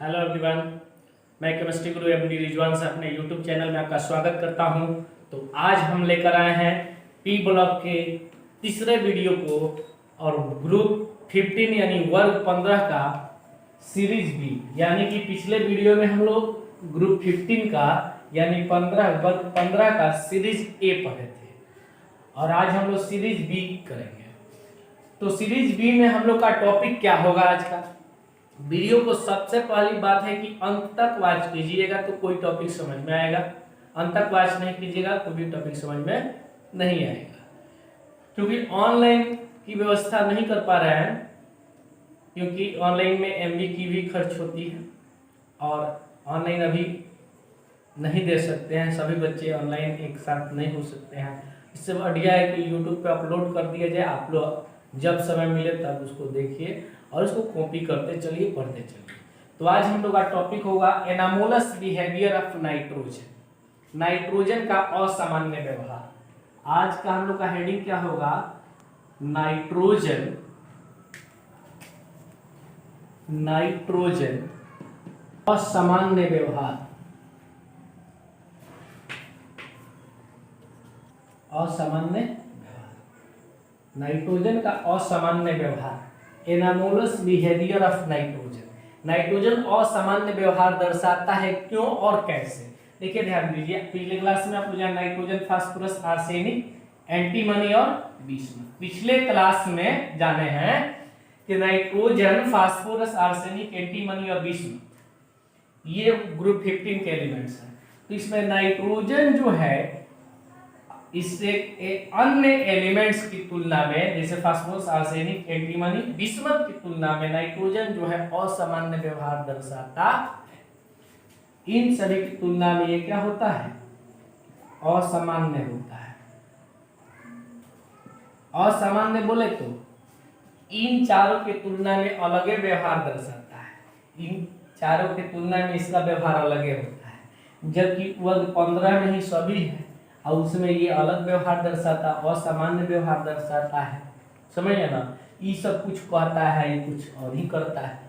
Hello everyone, मैं chemistry गुरु MD Rizwan से अपने यूट्यूब चैनल में आपका स्वागत करता हूं। तो आज हम लेकर आए हैं पी ब्लॉक के तीसरे वीडियो को और ग्रुप 15 यानी वर्ग 15 का सीरीज बी, यानी कि पिछले वीडियो में हम लोग ग्रुप 15 का यानी 15 वर्ग 15 का सीरीज ए पढ़े थे और आज हम लोग सीरीज बी करेंगे। तो सीरीज बी में हम लोग का टॉपिक क्या होगा आज का। वीडियो को सबसे पहली बात है कि अंत तक वॉच कीजिएगा तो कोई टॉपिक समझ में आएगा, अंत तक वॉच नहीं कीजिएगा तो भी टॉपिक समझ में नहीं आएगा। क्योंकि ऑनलाइन की व्यवस्था नहीं कर पा रहे हैं, क्योंकि ऑनलाइन में एमबी की भी खर्च होती है और ऑनलाइन अभी नहीं दे सकते हैं, सभी बच्चे ऑनलाइन एक साथ नहीं हो सकते हैं। इससे बढ़िया है कि यूट्यूब पे अपलोड कर दिया जाए, आप लोग जब समय मिले तब उसको देखिए और उसको कॉपी करते चलिए, पढ़ते चलिए। तो आज हम लोग का टॉपिक होगा anomalous behaviour of nitrogen, nitrogen का असामान्य व्यवहार। आज का हम लोग का हेडिंग क्या होगा, नाइट्रोजन असामान्य व्यवहार। असामान्य व्यवहार, नाइट्रोजन का असामान्य व्यवहार, anomalous behaviour of nitrogen. Nitrogen असामान्य व्यवहार दर्शाता है, क्यों और कैसे। देखिए ध्यान दीजिए, पिछले क्लास में आपको जाना नाइट्रोजन, फास्फोरस, आर्सेनिक, एंटीमनी और बिस्मुथ। पिछले क्लास में जाने हैं कि नाइट्रोजन, फास्फोरस, आर्सेनिक, एंटीमनी और बिस्मुथ ये ग्रुप 15 के एलिमेंट्स हैं। तो इसमें नाइट्रोजन जो है इससे अन्य एलिमेंट्स की तुलना में, जैसे फास्फोरस, आर्सेनिक, एंटीमनी, बिस्मथ की तुलना में नाइट्रोजन जो है असामान्य व्यवहार दर्शाता है। इन सभी की तुलना में ये क्या होता है, असामान्य होता है। असामान्य बोले तो इन चारों की तुलना में अलग व्यवहार दर्शाता है। इन चारों की तुलना में इसका व्यवहार अलग होता है, जबकि वर्ग 15 में ही सभी है और उसमें ये अलग व्यवहार दर्शाता, असामान्य व्यवहार दर्शाता है। समझिए ना, ये सब कुछ कहता है, ये कुछ और ही करता है।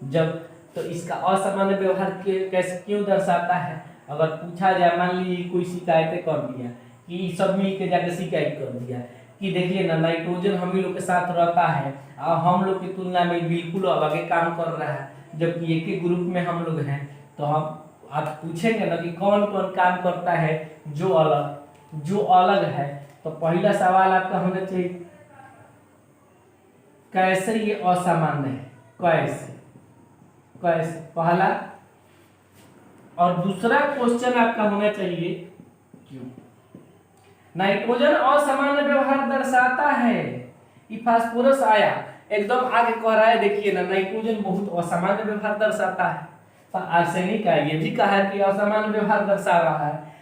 जब तो इसका असामान्य व्यवहार कैसे क्यों दर्शाता है, अगर पूछा जाए, मान लीजिए कोई शिकायतें कर दिया कि सब मिल के जाकर शिकायत कर दिया कि देखिए ना नाइट्रोजन हम ही लोग के साथ रहता है और हम लोग की तुलना में बिल्कुल अलग काम कर रहा है, जबकि एक ही ग्रुप में हम लोग हैं। तो हम आप पूछेंगे ना कि कौन कौन काम करता है जो अलग है, तो पहला सवाल आपका होना चाहिए कैसे ये असामान्य है, कैसे कैसे पहला। और दूसरा क्वेश्चन आपका होना चाहिए क्यों। नाइट्रोजन असामान्य व्यवहार दर्शाता है, ये फास्फोरस आया एकदम आगे कह रहा है, देखिए ना नाइट्रोजन बहुत असामान्य व्यवहार दर्शाता है। आर्सेनिक का ये भी कहा है कि असामान्य व्यवहार दर्शा रहा है।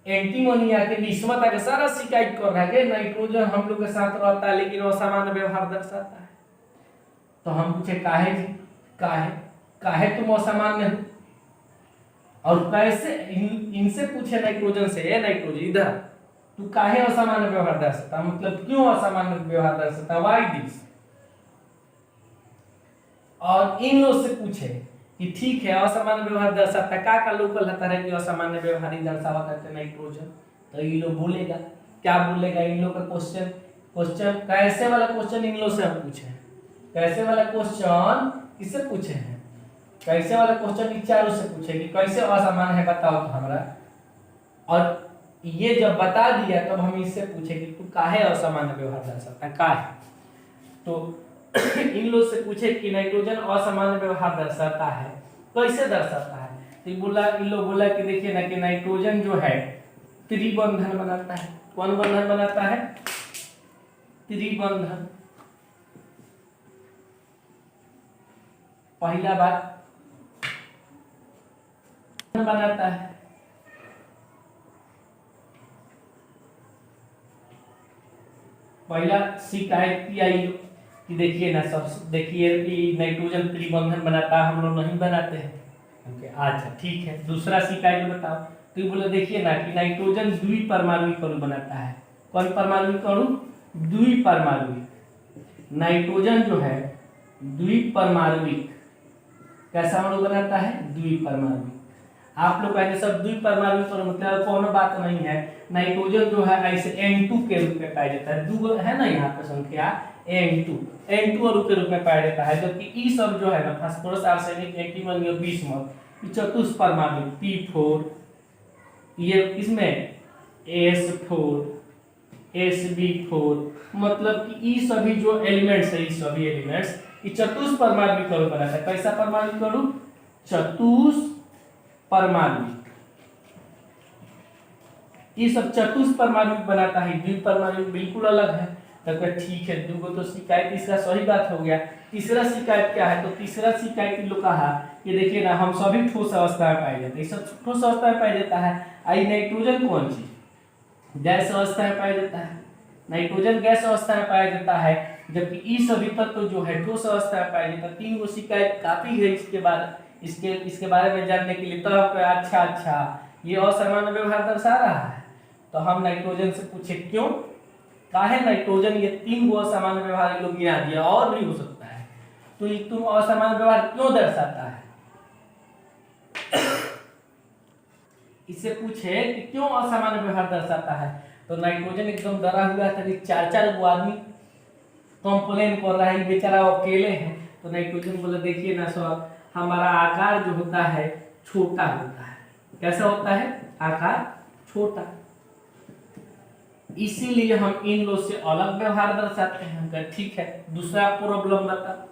एंटीमोनिया के बिस्मथ के सारा शिकायत कर रहा है कि नाइट्रोजन हम लोग के साथ रहता है लेकिन असामान्य व्यवहार दर्शाता है। तो हम पूछे काहे जी, काहे तुम असामान्य हो, और कैसे इनसे पूछे नाइट्रोजन से, ए नाइट्रोजन इधर तू काहे असामान्य व्यवहार दर्शाता, मतलब क्यों असामान्य व्यवहार दर्शाता, व्हाई दिस। और इन लोग से पूछे कि ठीक है असामान्य व्यवहार दर्शाता का लोकल रहता है कि असामान्य व्यवहार ही दर्शावा करते नाइट्रोजन। तो ये लोग बोलेगा, क्या बोलेगा, इन लोग का क्वेश्चन कैसे वाला क्वेश्चन इन लोग से हम पूछे, कैसे वाला क्वेश्चन किससे पूछे हैं, कैसे वाला क्वेश्चन इन चारों से पूछे कि कैसे असामान्य है बताओ तो हमरा। और ये जब बता दिया तब हम इससे पूछे कि तू काहे असामान्य व्यवहार दर्शाता काहे। तो इन लोग से पूछे कि नाइट्रोजन असामान्य व्यवहार दर्शाता है, कैसे दर्शाता है। तो इन लोग बोला कि देखिए ना कि नाइट्रोजन जो है त्रिबंधन बनाता है। कौन बंधन बनाता है, त्रिबंधन। पहला बात बनाता है, पहला शिकायत की आई कि देखिए ना सब देखिए कि नाइट्रोजन त्रिबंधन बनाता है, हम लोग नहीं बनाते हैं। ओके अच्छा ठीक है, दूसरा शिकायत बताओ। तो ये बोले देखिए ना कि नाइट्रोजन द्विपरमाणुविक अणु बनाता है। कौन परमाणुविक अणु, द्विपरमाणुविक। नाइट्रोजन जो है द्विपरमाणुविक कैसा अणु बनाता है? द्विपरमाणु। आप लोग कहेंगे सब द्विपरमाणु तो मतलब कोनो बात नहीं है। नाइट्रोजन जो है ऐसे N2 के रूप में पाया जाता है, दो है ना यहाँ पे संख्या N2 अणु के रूप में पाया जाता है, जबकि ई सब जो है ना फास्फोरस आर्सेनिक एंटीमोनी और बिस्मथ चतुष्परमाणु P4, ये इसमें S4 Sb4, मतलब कि ई सभी जो एलिमेंट्स है, ई सभी एलिमेंट्स ये चतुष्परमाणु अणु बनाता है। कैसा परमाणु अणु? चतुष्परमाणु। ये सब चतुष्परमाणु बनाता है, द्विपरमाणु बिल्कुल अलग है। तो ठीक है, दूगो तो शिकायत, तीसरा सही बात हो गया। तीसरा शिकायत क्या है? तो तीसरा शिकायत इन लोग का है कि देखिए ना, हम सभी ठोस अवस्था में पाए जाते हैं, सब ठोस अवस्था में पाया जाता है। आई नाइट्रोजन कौन चीज? गैस अवस्था में पाया जाता है। नाइट्रोजन गैस अवस्था में पाया जाता है, जबकि ई सभी तत्व जो है ठोस अवस्था में पाया जाता है। तीन गो शिकायत काफी है इसके बारे में जानने के लिए। तो अच्छा ये असामान्य व्यवहार दर्शा रहा है, तो हम नाइट्रोजन से पूछे क्यों, काहे नाइट्रोजन ये तीन गो असामान्य व्यवहार लोग गिना दिया, और भी हो सकता है, तो ये तुम असामान्य व्यवहार क्यों दर्शाता है? इससे पूछे कि क्यों असामान्य व्यवहार दर्शाता है, तो नाइट्रोजन एकदम डरा हुआ था कि चार गो आदमी कंप्लेन कर रहा है, बेचारा अकेले है। तो नाइट्रोजन बोला देखिए ना सर, हमारा आकार जो होता है छोटा होता है। कैसा होता है? आकार छोटा, इसीलिए हम इन लोग से अलग व्यवहार दर्शाते हैं। ठीक है, दूसरा प्रॉब्लम बता।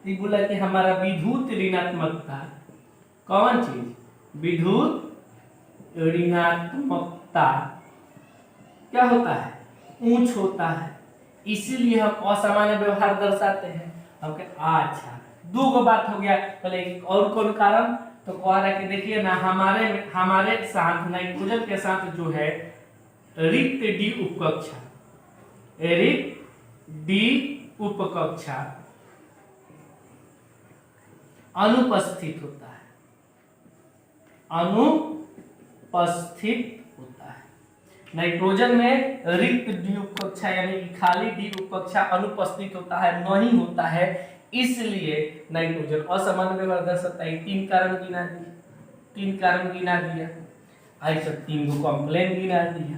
ये बोला कि हमारा विद्युत ऋणात्मकता, कौन चीज? विद्युत ऋणात्मकता क्या होता है? ऊंच होता है, इसीलिए हम असामान्य व्यवहार दर्शाते हैं। हम अच्छा, दो गो बात हो गया। पहले और कौन कारण? तो कह रहा है कि देखिए ना, हमारे साथ नाइट्रोजन के साथ जो है रिक्त डी उपकक्षा अनुपस्थित होता है, नाइट्रोजन में रिक्त डी उपकक्षा यानी कि खाली डी उपकक्षा अनुपस्थित होता है, नहीं होता है, इसलिए नाइट्रोजन असामान्य व्यवहार दर्शाता है। तीन कारण गिना दिया, ऐसा तीन गो कंप्लेन गिना दिया।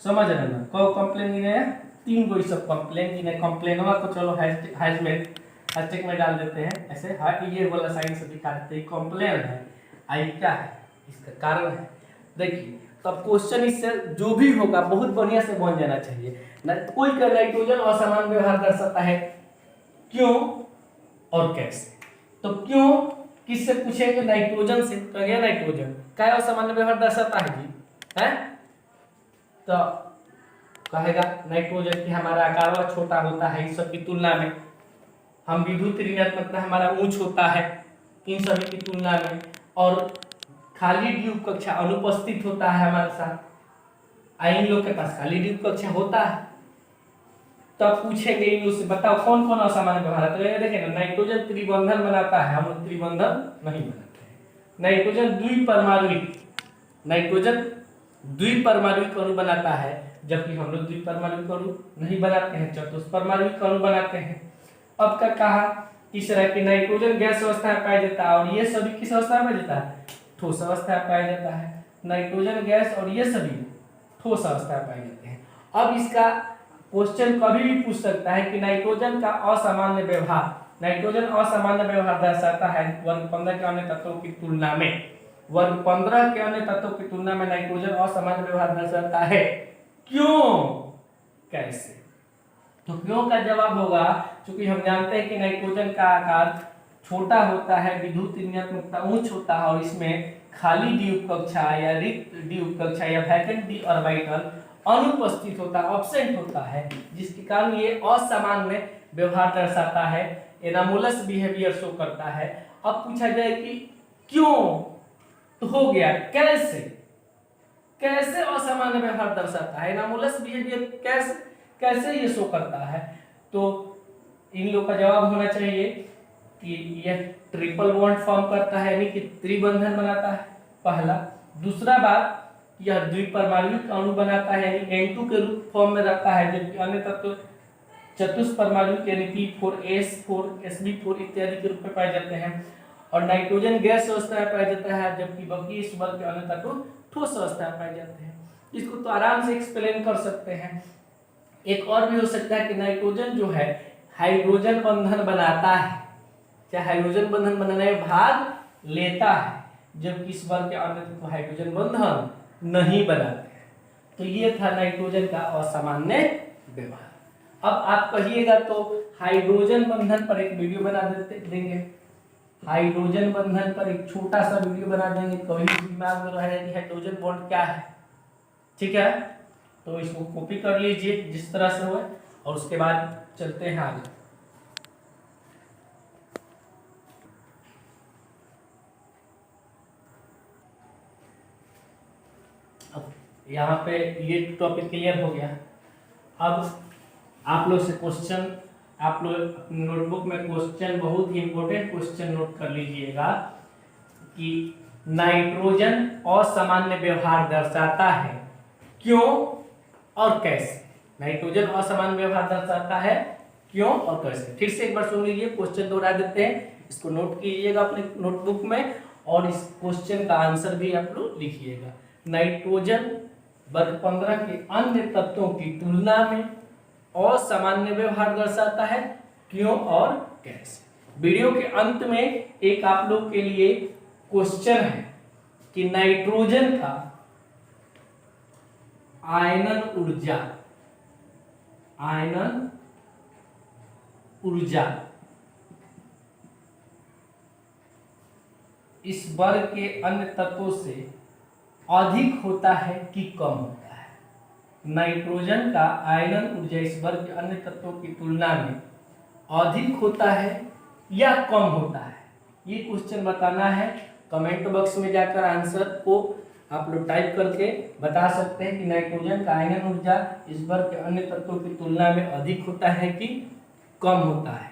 समझ रहे ना? कौ कंप्लेन गिने? तीन गो सब कंप्लेन गिने। कंप्लेनवा को चलो हैशटैग में डाल देते हैं, ऐसे ये वाला साइन से दिखा देते हैं कंप्लेन है। आई क्या है? इसका कारण है। देखिए तब क्वेश्चन इससे जो भी होगा बहुत बढ़िया से बन जाना चाहिए ना। कोई का नाइट्रोजन असामान्य व्यवहार दर्शाता है, क्यों और कैसे? तो क्यों किससे पूछेंगे? नाइट्रोजन से। तो ये नाइट्रोजन क्या असामान्य व्यवहार दर्शाता है जी? है तो कहेगा नाइट्रोजन की हमारा आकार छोटा होता है इन सब की तुलना में, हम विद्युत ऋणात्मकता हमारा ऊंच होता है इन सभी की तुलना में, और खाली डी उपकक्षा अनुपस्थित होता है हमारे साथ। इन लोग के पास खाली डी उपकक्षा होता है। तब पूछेंगे इन लोग से, बताओ कौन कौन असामान्य व्यवहार है? तो ये देखें ना, नाइट्रोजन त्रिबंधन बनाता है, हम लोग त्रिबंधन नहीं बनाते हैं। नाइट्रोजन द्विपरमाणुविक अणु बनाता है, जबकि हम लोग द्विपरमाणुविक अणु नहीं बनाते हैं, चतुष्परमाणुविक अणु बनाते हैं। अब क्या कहा? तीसरा कि नाइट्रोजन गैस अवस्था में पाया जाता है, और ये सभी किस अवस्था में जाता है? ठोस अवस्था में पाया जाता है। नाइट्रोजन गैस और ये सभी ठोस अवस्था में पाए जाते हैं। अब इसका क्वेश्चन कभी भी पूछ सकता है कि नाइट्रोजन का असामान्य व्यवहार दर्शाता है वर्ग 15 के अन्य तत्वों की तुलना में। वर्ग 15 के अन्य तत्वों की तुलना में नाइट्रोजन असामान्य व्यवहार दर्शाता है, क्यों कैसे? तो क्यों का जवाब होगा, क्योंकि हम जानते हैं कि नाइट्रोजन का आकार छोटा होता है, विद्युत ऋणात्मकता उच्च होता है, और इसमें खाली डी उपकक्षा या रिक्त डी उपकक्षा या वैकेंट डी ऑर्बिटल अनुपस्थित होता है, एब्सेंट होता है, जिसके कारण ये असामान्य व्यवहार दर्शाता है, एनामोलस बिहेवियर शो करता है। अब पूछा जाए कि क्यों, तो हो गया कैसे असामान्य व्यवहार दर्शाता है, एनामोलस बिहेवियर कैसे ये शो करता है? तो इन लोग का जवाब होना चाहिए कि यह ट्रिपल बॉन्ड फॉर्म करता है, यानी कि त्रिबंधन बनाता है, पहला। दूसरा बात, यह द्विपरमाणुविक अणु बनाता है, यानी N2 के रूप फॉर्म में रखता है, जबकि अन्य तत्व चतुष्परमाणुविक यानी P4 S4 Sb4 इत्यादि के रूप में पाए जाते हैं। और नाइट्रोजन गैस अवस्था में पाया जाता है, जबकि बाकी इस वर्ग के अन्य तत्व ठोस अवस्था में पाए जाते हैं। इसको तो आराम से एक्सप्लेन कर सकते हैं। एक और भी हो सकता है कि नाइट्रोजन जो है हाइड्रोजन बंधन बनाता है, चाहे हाइड्रोजन बंधन बनाने में भाग लेता है, जबकि इस वर्ग के अन्य तत्व हाइड्रोजन बंधन नहीं बनाते हैं। तो ये था नाइट्रोजन का असामान्य व्यवहार। अब आप कहिएगा तो हाइड्रोजन बंधन पर एक वीडियो बना देंगे, हाइड्रोजन बंधन पर एक छोटा सा वीडियो बना देंगे, कभी दिमाग में रहे कि हाइड्रोजन बॉन्ड क्या है। ठीक है, तो इसको कॉपी कर लीजिए जिस तरह से हो, और उसके बाद चलते हैं आगे। अब यहाँ पे ये टॉपिक क्लियर हो गया। अब आप लोग से क्वेश्चन, आप लोग नोटबुक में क्वेश्चन, बहुत ही इंपॉर्टेंट क्वेश्चन नोट कर लीजिएगा कि नाइट्रोजन असामान्य व्यवहार दर्शाता है, क्यों और कैसे। नाइट्रोजन असामान्य व्यवहार दर्शाता है, क्यों और कैसे। फिर से एक बार सुन लीजिए, क्वेश्चन दोहरा देते हैं, इसको नोट कीजिएगा अपने नोटबुक में, और इस क्वेश्चन का आंसर भी आप लोग लिखिएगा। नाइट्रोजन वर्ग 15 के अन्य तत्वों की तुलना में असामान्य व्यवहार दर्शाता है, क्यों और कैसे। वीडियो के अंत में एक आप लोग के लिए क्वेश्चन है कि नाइट्रोजन का आयनन ऊर्जा, आयनन ऊर्जा इस वर्ग के अन्य तत्वों से अधिक होता है कि कम होता है। नाइट्रोजन का आयनन ऊर्जा इस वर्ग के अन्य तत्वों की तुलना में अधिक होता है या कम होता है, ये क्वेश्चन बताना है। कमेंट बॉक्स में जाकर आंसर को आप लोग टाइप करके बता सकते हैं कि नाइट्रोजन का आयनन ऊर्जा इस वर्ग के अन्य तत्वों की तुलना में अधिक होता है कि कम होता है।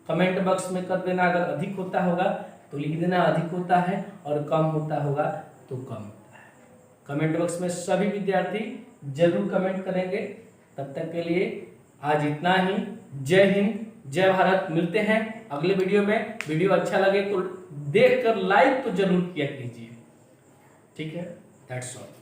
कमेंट बॉक्स में कर देना, अगर अधिक होता होगा तो लिख देना अधिक होता है, और कम होता होगा तो कम होता है। कमेंट बॉक्स में सभी विद्यार्थी जरूर कमेंट करेंगे। तब तक के लिए आज इतना ही। जय हिंद, जय भारत। मिलते हैं अगले वीडियो में। वीडियो अच्छा लगे तो देखकर लाइक तो जरूर किया कीजिए। ठीक है, दैट्स ऑल।